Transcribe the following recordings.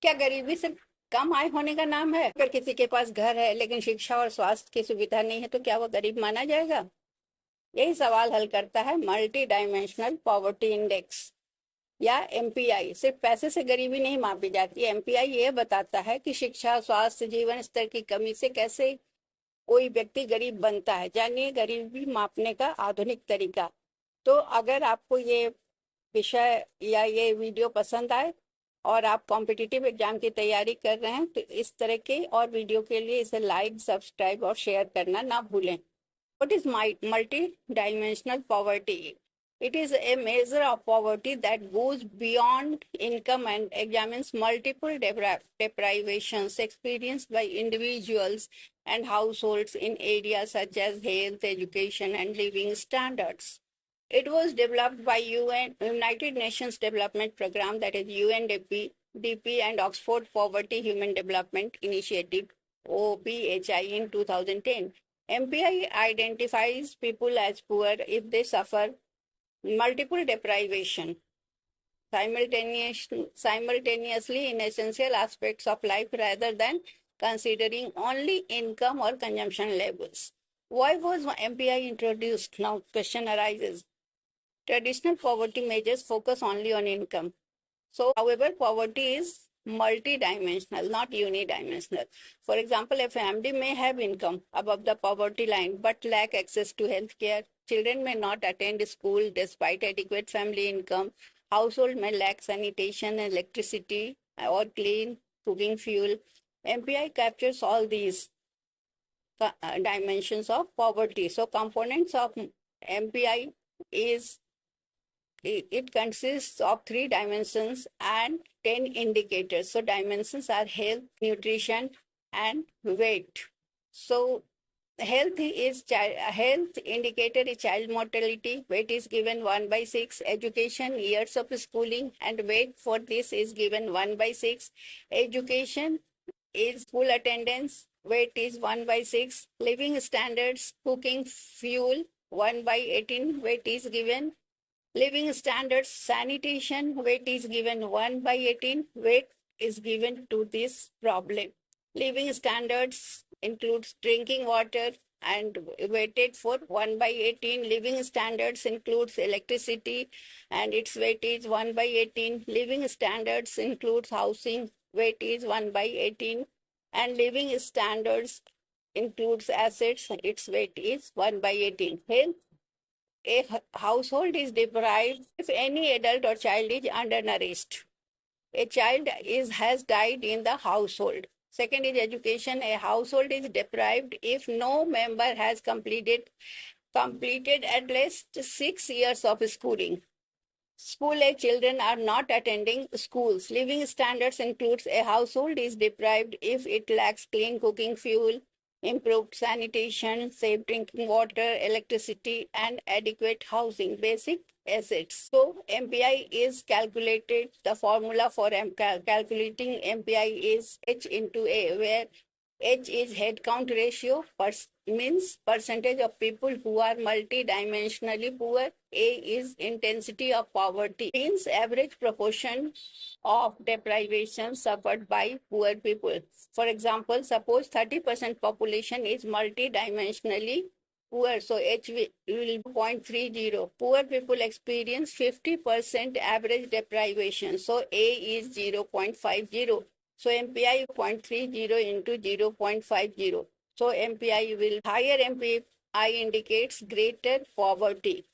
क्या गरीबी सिर्फ कम आय होने का नाम है? अगर किसी के पास घर है लेकिन शिक्षा और स्वास्थ्य की सुविधा नहीं है तो क्या वो गरीब माना जाएगा? यही सवाल हल करता है मल्टी डायमेंशनल पॉवर्टी इंडेक्स या एमपीआई। सिर्फ पैसे से गरीबी नहीं मापी जाती। एमपीआई ये बताता है कि शिक्षा, स्वास्थ्य, जीवन स्तर की कमी से कैसे कोई व्यक्ति गरीब बनता है। जानिए गरीबी मापने का आधुनिक तरीका। तो अगर आपको ये विषय या ये वीडियो पसंद आए और आप कॉम्पिटिटिव एग्जाम की तैयारी कर रहे हैं तो इस तरह के और वीडियो के लिए इसे लाइक, सब्सक्राइब और शेयर करना ना भूलें। What is multi-dimensional poverty? It is a measure of poverty that goes beyond income and examines multiple deprivations experienced by individuals and households in areas such as health, education, and living standards. It was developed by United Nations Development Programme, that is UNDP, and Oxford Poverty Human Development Initiative (OPHI) in 2010. MPI identifies people as poor if they suffer multiple deprivation simultaneously in essential aspects of life rather than considering only income or consumption levels. Why was MPI introduced? Now question arises. Traditional poverty measures focus only on income. So, however, poverty is multidimensional, not unidimensional. For example, a family may have income above the poverty line but lack access to health care. Children may not attend school despite adequate family income. Household may lack sanitation, electricity, or clean cooking fuel. MPI captures all these dimensions of poverty. So, components of MPI is it consists of 3 dimensions and 10 indicators. So dimensions are health, nutrition, and weight. So health indicator is child mortality. Weight is given 1/6. Education, years of schooling, and weight for this is given 1/6. Education is full attendance. Weight is 1/6. Living standards, cooking fuel 1/18. Weight is given. Living standards, sanitation, weight is given 1/18. Weight is given to this problem. Living standards includes drinking water and weighted for 1/18. Living standards includes electricity and its weight is 1/18. Living standards includes housing, weight is 1/18. And living standards includes assets, its weight is 1/18. Health, a household is deprived if any adult or child is undernourished. A child has died in the household. Second is education. A household is deprived if no member has completed at least 6 years of schooling. School-age children are not attending schools. Living standards includes a household is deprived if it lacks clean cooking fuel, improved sanitation, safe drinking water, electricity, and adequate housing, basic assets. So MPI is calculated. The formula for calculating MPI is H into A, where H is head count ratio, means percentage of people who are multidimensionally poor. A is intensity of poverty, means average proportion of deprivation suffered by poor people. For example, suppose 30% population is multidimensionally poor, so H will be 0.30. Poor people experience 50% average deprivation, so A is 0.50. So MPI 0.30 into 0.50. So higher MPI indicates greater poverty.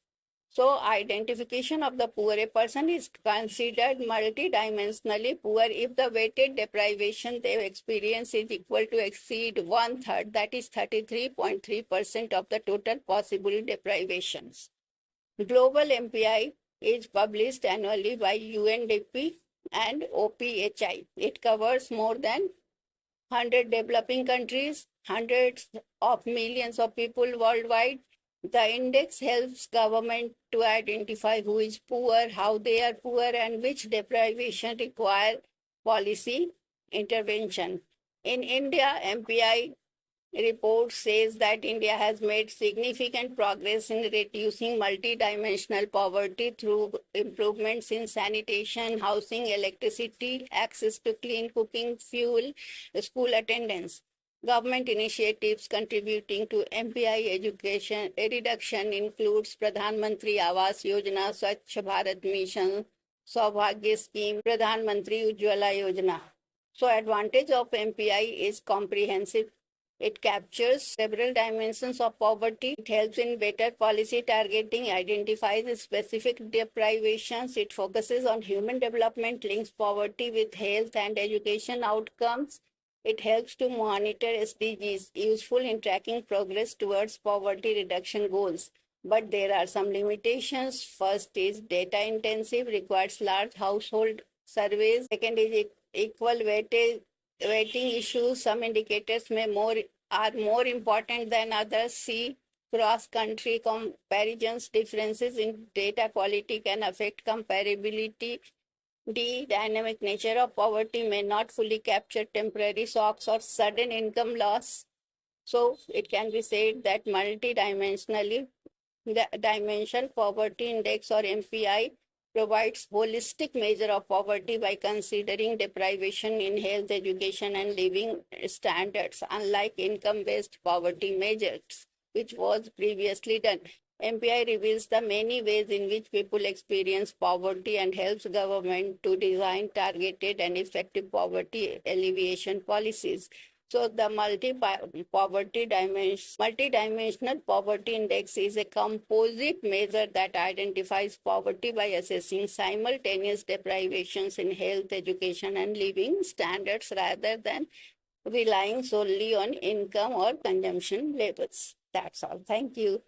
So identification of the poor, a person is considered multidimensionally poor if the weighted deprivation they experience is equal to exceed 1/3, that is 33.3% of the total possible deprivations. Global MPI is published annually by UNDP and OPHI. It covers more than 100 developing countries, hundreds of millions of people worldwide. The index helps government to identify who is poor, how they are poor, and which deprivation require policy intervention. In India, MPI report says that India has made significant progress in reducing multidimensional poverty through improvements in sanitation, housing, electricity, access to clean cooking fuel, school attendance. Government initiatives contributing to MPI education reduction includes Pradhan Mantri Awas Yojana, Swachh Bharat Mission, Saubhagya Scheme, Pradhan Mantri Ujjwala Yojana. So advantage of MPI is comprehensive. It captures several dimensions of poverty. It helps in better policy targeting, identifies specific deprivations. It focuses on human development, links poverty with health and education outcomes. It helps to monitor SDGs, useful in tracking progress towards poverty reduction goals. But there are some limitations. First is data intensive, requires large household surveys. Second is equal weighting issues. Some indicators are more important than others. See, cross-country comparisons, differences in data quality can affect comparability. The dynamic nature of poverty may not fully capture temporary shocks or sudden income loss. So it can be said that multidimensionally, the Dimension Poverty Index or MPI provides holistic measure of poverty by considering deprivation in health, education, and living standards, unlike income-based poverty measures, which was previously done. MPI reveals the many ways in which people experience poverty and helps government to design targeted and effective poverty alleviation policies. So the multidimensional poverty index is a composite measure that identifies poverty by assessing simultaneous deprivations in health, education, and living standards rather than relying solely on income or consumption levels. That's all. Thank you.